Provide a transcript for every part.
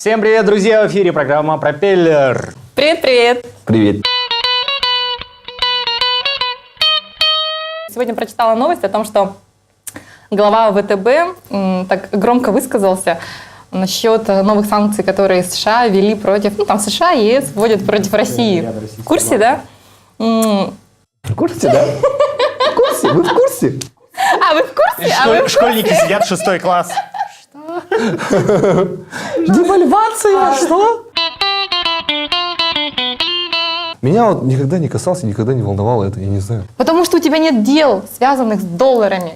Всем привет, друзья! В эфире программа «Пропеллер». Привет-привет! Привет! Сегодня прочитала новость о том, что глава ВТБ так громко высказался насчет новых санкций, которые США ввели против... США и ЕС вводят против России. В курсе, да? В курсе, да? В курсе? Вы в курсе? А, вы в курсе? Школьники сидят, 6 класс. Девальвация, что? Меня вот никогда не касался, никогда не волновало это, я не знаю. Потому что у тебя нет дел, связанных с долларами.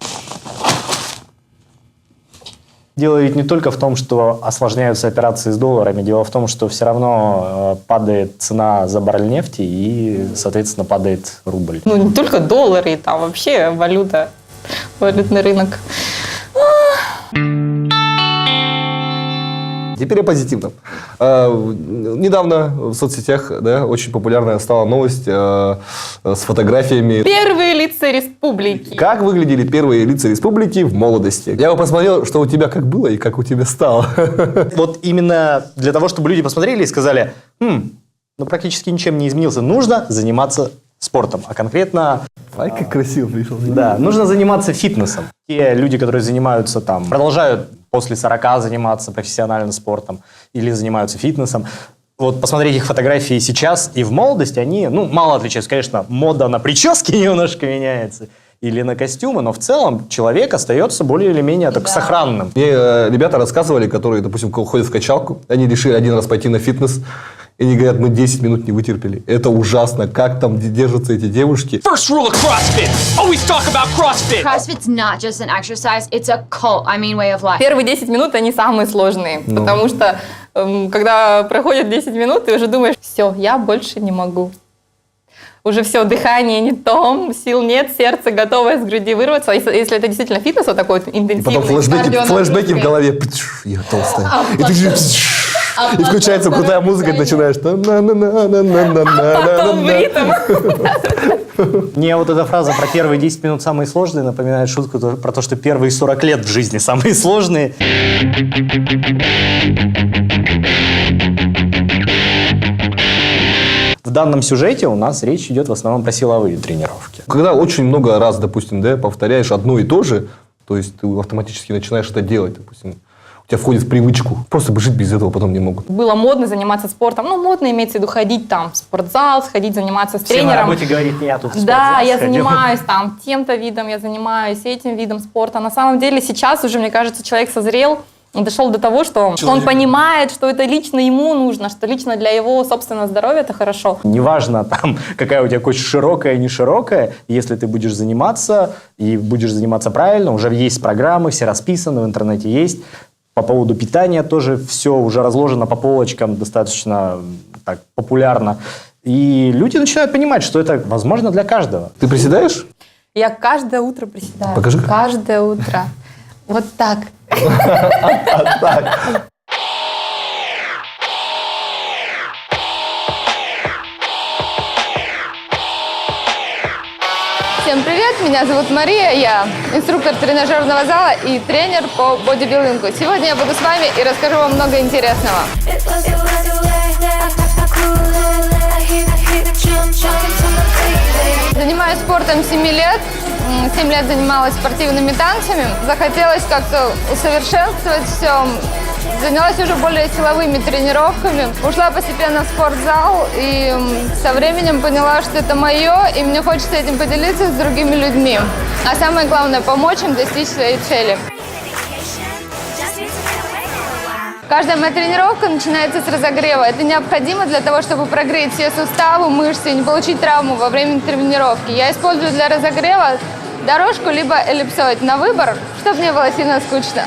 Дело ведь не только в том, что осложняются операции с долларами. Дело в том, что все равно падает цена за баррель нефти и, соответственно, падает рубль. Ну, не только доллары, там вообще валюта, валютный рынок. Теперь о позитивном. Недавно в соцсетях очень популярная стала новость с фотографиями. Первые лица республики. Как выглядели первые лица республики в молодости? Я бы посмотрел, что у тебя как было и как у тебя стало. Вот именно для того, чтобы люди посмотрели и сказали, практически ничем не изменился. Нужно заниматься спортом, а конкретно... Ай, как красиво пришел. Да, нужно заниматься фитнесом. Те люди, которые занимаются продолжают после 40 заниматься профессиональным спортом или занимаются фитнесом. Вот посмотреть их фотографии сейчас и в молодости, они, мало отличаются. Конечно, мода на прически немножко меняется или на костюмы, но в целом человек остается более или менее сохранным. Мне ребята рассказывали, которые, допустим, ходят в качалку, они решили один раз пойти на фитнес, и они говорят, мы 10 минут не вытерпели. Это ужасно. Как там держатся эти девушки? First rule of CrossFit. Always talk about CrossFit. CrossFit's not just an exercise, it's a cult, way of life. Первые 10 минут, они самые сложные, потому что когда проходят 10 минут, ты уже думаешь, все, я больше не могу. Уже все, дыхание не то, сил нет, сердце готово из груди вырваться. Если это действительно фитнес, вот такой вот интенсивный. Потом флешбеки в голове. Я толстая. И ты же... И включается крутая музыка, и начинаешь... Потом в ритм. Мне вот эта фраза про первые 10 минут самые сложные напоминает шутку про то, что первые 40 лет в жизни самые сложные. В данном сюжете у нас речь идет в основном про силовые тренировки. Когда очень много раз, допустим, повторяешь одно и то же, то есть ты автоматически начинаешь это делать, допустим, у тебя входит в привычку. Просто жить без этого потом не могут. Было модно заниматься спортом. Модно имеется в виду ходить в спортзал, сходить заниматься с Все тренером. на работе говорит, я тут в Да, я сходил. занимаюсь тем-то видом, я занимаюсь этим видом спорта. На самом деле сейчас уже, мне кажется, человек созрел, дошел до того, что он понимает, что это лично ему нужно, что лично для его собственного здоровья это хорошо. Неважно, какая у тебя кость широкая, не широкая, если ты будешь заниматься и будешь заниматься правильно, уже есть программы, все расписаны, в интернете есть. По поводу питания тоже все уже разложено по полочкам достаточно популярно. И люди начинают понимать, что это возможно для каждого. Ты приседаешь? Я каждое утро приседаю. Покажи. Каждое утро. Вот так. Всем привет, меня зовут Мария, я инструктор тренажерного зала и тренер по бодибилдингу. Сегодня я буду с вами и расскажу вам много интересного. Занимаюсь спортом 7 лет. 7 лет занималась спортивными танцами. Захотелось как-то усовершенствовать все. Занялась уже более силовыми тренировками. Ушла постепенно в спортзал и со временем поняла, что это мое, и мне хочется этим поделиться с другими людьми. А самое главное, помочь им достичь своей цели. Каждая моя тренировка начинается с разогрева. Это необходимо для того, чтобы прогреть все суставы, мышцы и не получить травму во время тренировки. Я использую для разогрева дорожку либо эллипсоид на выбор, чтобы не было сильно скучно.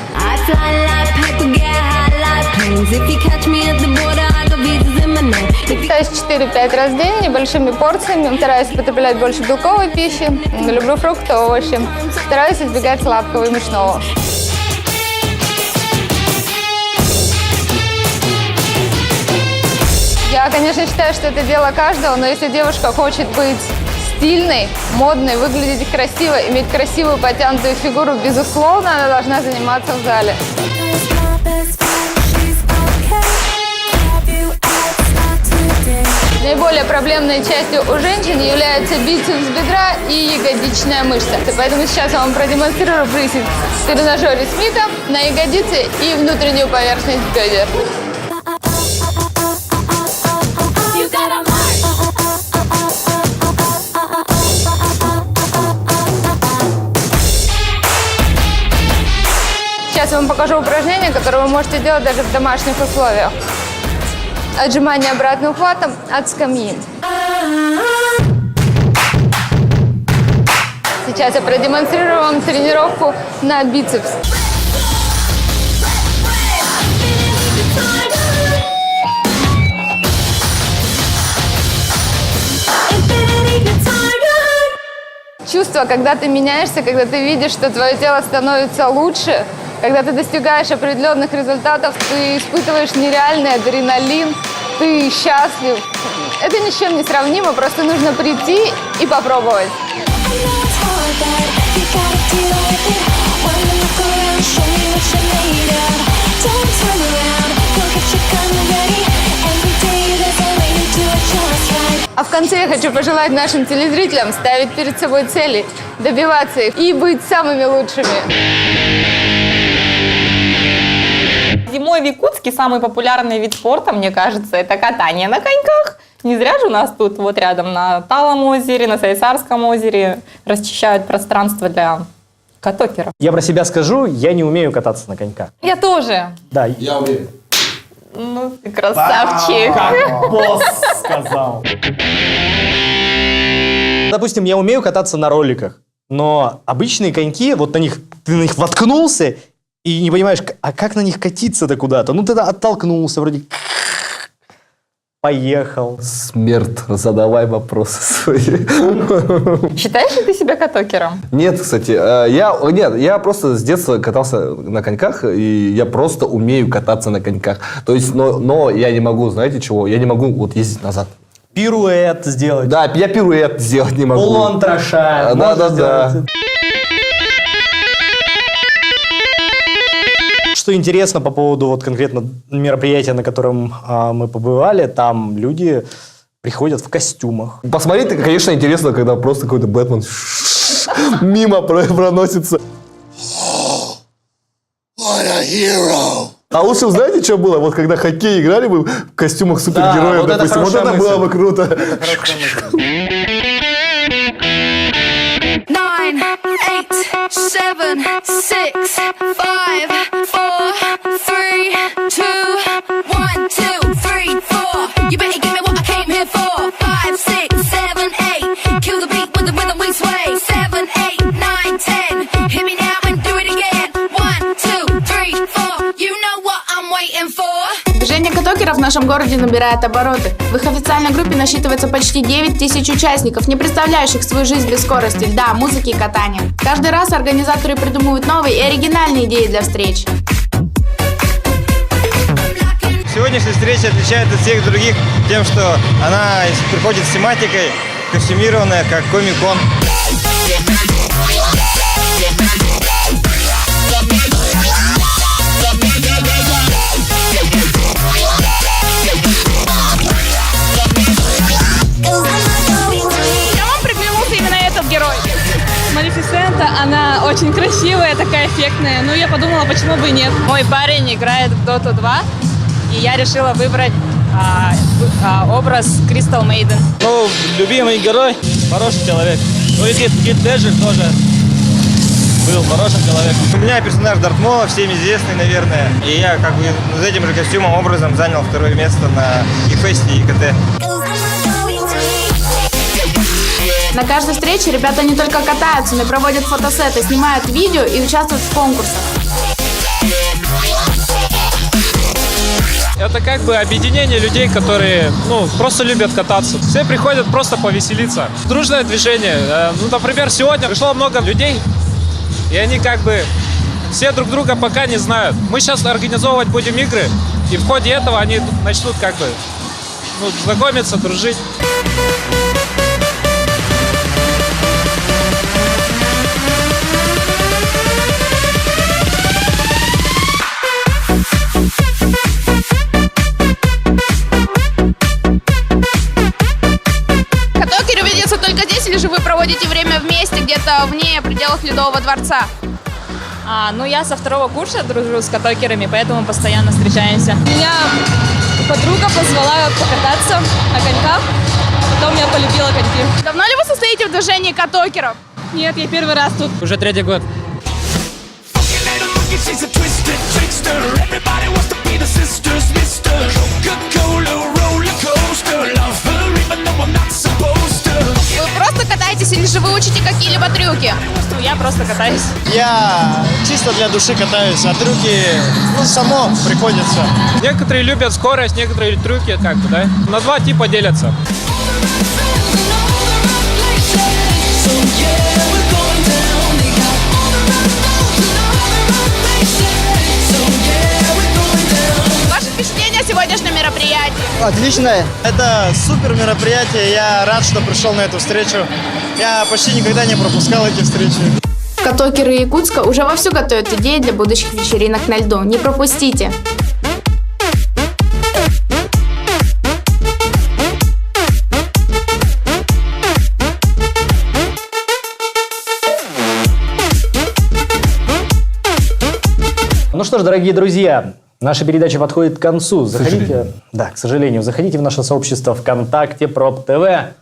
Питаюсь 4-5 раз в день небольшими порциями. Стараюсь потреблять больше белковой пищи. Люблю фрукты, овощи. Стараюсь избегать сладкого и мучного. Я, конечно, считаю, что это дело каждого, но если девушка хочет быть стильной, модной, выглядеть красиво, иметь красивую подтянутую фигуру, безусловно, она должна заниматься в зале. Наиболее проблемной частью у женщин является бицепс бедра и ягодичная мышца. Поэтому сейчас я вам продемонстрирую прессинг в тренажере Смита на ягодицы и внутреннюю поверхность бедер. Сейчас я вам покажу упражнение, которое вы можете делать даже в домашних условиях. Отжимание обратным хватом от скамьи. Сейчас я продемонстрирую вам тренировку на бицепс. Чувство, когда ты меняешься, когда ты видишь, что твое тело становится лучше, когда ты достигаешь определенных результатов, ты испытываешь нереальный адреналин, ты счастлив. Это ни с чем не сравнимо, просто нужно прийти и попробовать. А в конце я хочу пожелать нашим телезрителям ставить перед собой цели, добиваться их и быть самыми лучшими. Зимой в Якутске самый популярный вид спорта, мне кажется, это катание на коньках. Не зря же у нас тут вот рядом на Талом озере, на Сайсарском озере расчищают пространство для катокеров. Я про себя скажу, я не умею кататься на коньках. Я тоже. Да. Я уверен. Ну, ты красавчик. Босс сказал. Допустим, я умею кататься на роликах, но обычные коньки, вот на них, ты на них воткнулся и не понимаешь, а как на них катиться-то куда-то? Ну, ты оттолкнулся вроде, поехал. Смерть, задавай вопросы свои. Считаешь ли ты себя катокером? Нет, кстати, я просто с детства катался на коньках, и я просто умею кататься на коньках. То есть, но я не могу, знаете чего? Я не могу вот ездить назад. Пируэт сделать. Да, я пируэт сделать не могу. Полуантраша. Да. Что интересно по поводу вот конкретно мероприятия, на котором мы побывали, там люди приходят в костюмах. Посмотреть, конечно, интересно, когда просто какой-то Бэтмен мимо проносится. What a hero! А лучше, знаете, что было? Вот когда хоккей играли бы в костюмах супергероев, вот это допустим, вот это хорошая было бы круто. 9, 8, 7, 6, 5, 4, 3, 2, 1, 2, 3, 4. You better give me what I came here for. 5, 6, 7, 8. Kill the beat with the rhythm we sway. 7, 8, 9, 10. Hit me now and do it again. 1, 2, 3, 4. You know what I'm waiting for. Движение катокеров в нашем городе набирает обороты. В их официальной группе насчитывается почти 9 тысяч участников, не представляющих свою жизнь без скорости, льда, музыки и катания. Каждый раз организаторы придумывают новые и оригинальные идеи для встреч. Сегодняшняя встреча отличается от всех других тем, что она приходит с тематикой, костюмированная, как комик-кон. Малефисента, она очень красивая, такая эффектная. Ну, я подумала, почему бы и нет. Мой парень играет в Dota 2, и я решила выбрать образ Crystal Maiden. Ну, любимый герой, хороший человек. Ну и Хит Леджер тоже был хорошим человеком. У меня персонаж Дарт Мола, всем известный, наверное. И я как бы с этим же костюмом, образом занял второе место на Гефесте и КТ. На каждой встрече ребята не только катаются, но и проводят фотосеты, снимают видео и участвуют в конкурсах. Это как бы объединение людей, которые, просто любят кататься. Все приходят просто повеселиться. Дружное движение. Например, сегодня пришло много людей, и они как бы все друг друга пока не знают. Мы сейчас организовывать будем игры, и в ходе этого они начнут как бы знакомиться, дружить. встречаетесь ли же вы проводите время вместе где-то вне пределов Ледового дворца? Ну, я со 2-го курса дружу с катокерами, поэтому постоянно встречаемся. Меня подруга позвала покататься на коньках, потом я полюбила коньки. Давно ли вы состоите в движении катокеров? Нет, я первый раз тут. Уже 3-й год. Вы просто катаетесь или же вы учите какие-либо трюки? Я просто катаюсь. Я чисто для души катаюсь, а трюки, само приходится. Некоторые любят скорость, некоторые трюки, как бы, да? На 2 типа делятся. Ваши впечатления о сегодняшнем мероприятии? Отличное. Это супер мероприятие, я рад, что пришел на эту встречу. Я почти никогда не пропускал эти встречи. Катокеры Якутска уже вовсю готовят идеи для будущих вечеринок на льду. Не пропустите! Ну что ж, дорогие друзья, наша передача подходит к концу. Заходите, к сожалению, заходите в наше сообщество ВКонтакте Проб ТВ.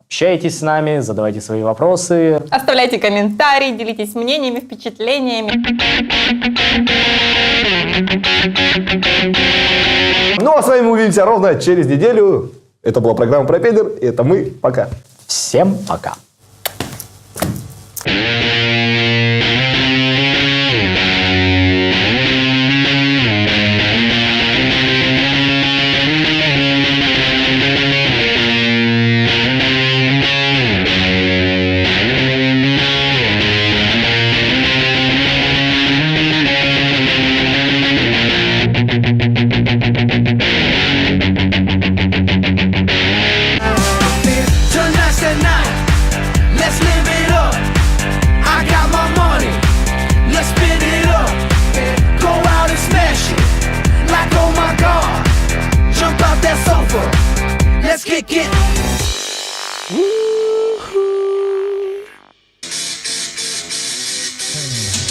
Общайтесь с нами, задавайте свои вопросы. Оставляйте комментарии, делитесь мнениями, впечатлениями. Ну а с вами мы увидимся ровно через неделю. Это была программа «Пропеллер», и это мы. Пока. Всем пока.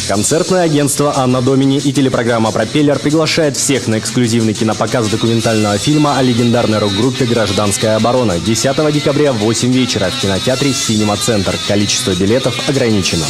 Концертное агентство «Анна Домини» и телепрограмма «Пропеллер» приглашает всех на эксклюзивный кинопоказ документального фильма о легендарной рок-группе «Гражданская оборона» 10 декабря в 8 вечера в кинотеатре «Синема Центр». Количество билетов ограничено.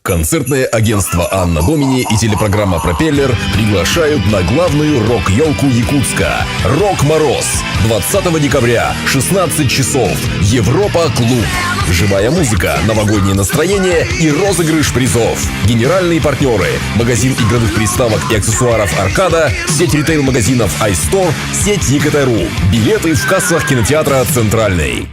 Концертное агентство «Анна Домини» и телепрограмма «Пропеллер» приглашают на главную рок-елку Якутска «Рок Мороз» 20 декабря, 16 часов. Европа-клуб. Живая музыка, новогоднее настроение и розыгрыш призов. Генеральные партнеры: магазин игровых приставок и аксессуаров «Аркада», сеть ритейл-магазинов iStore, сеть ЕКТ.ру. Билеты в кассах кинотеатра «Центральный».